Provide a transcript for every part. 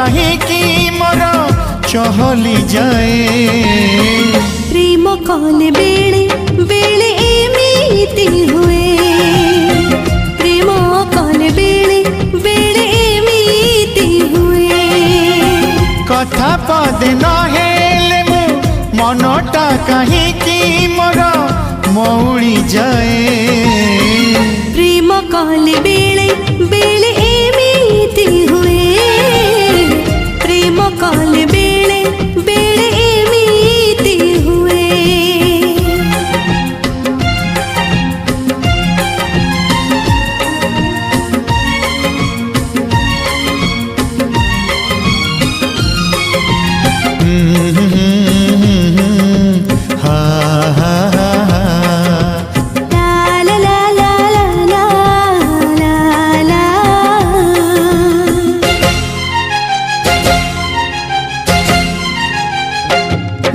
कहीं मोर चहली जाए। प्रेम कले बेले बेले एमिति हुए, प्रेम कले बेले बेले एमिति हुए। कथा पदे न हेले मु मनटा कहीं मोर मौली जाए। प्रेम कले बेले बेले एमिति हुए, प्रेम कले बेले बेले एमिति हुए।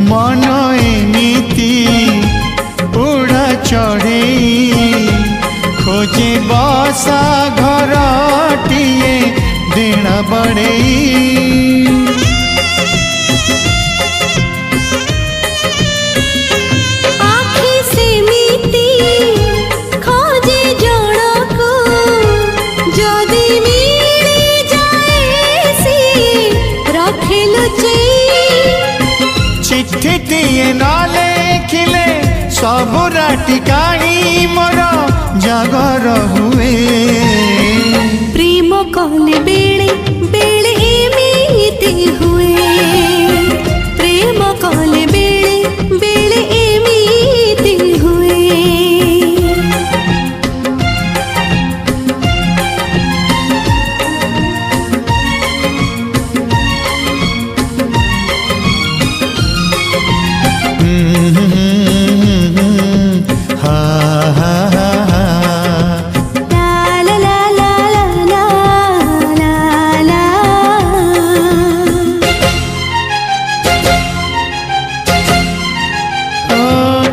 मन एमिति उड़ा चढ़े खोजे बसा घरटिए दिन बड़े। आखि सेमिति खोजे जणको जदि मिली जाए सी रखे लुचेई। चिट्ठीटिए न लेखिले सबुरा टिकाणी मोर जागर हुए। प्रेम कले बेले बेले एमिति हुए, प्रेम कले बेले बेले एमिति हुए।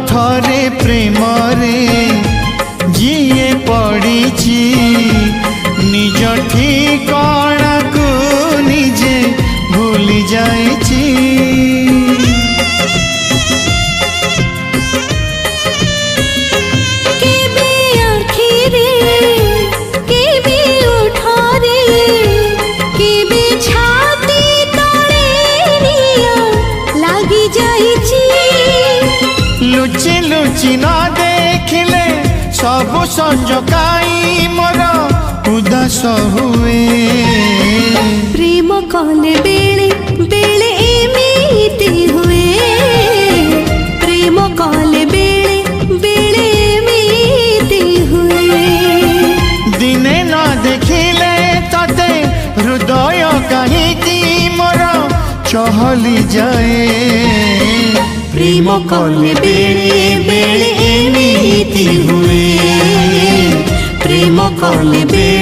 थरे प्रेम रे जिए पड़ी निज ठिकाना को निजे भूली जाइछि। केबे आखिरे केबे उठारे केबे छाती तले निया लागी जाइछि। लुचि लुचि न देखिले सबु संजकाई मोर उदास हुए। प्रेम कले बेले बेले एमिति हुए, प्रेम कले बेले बेले एमिति हुए। दिने न देखिले तते हृदय कहीं मोर चहली जाए। प्रेम कले बेले बेले एमिति हुए, प्रेम कले बेले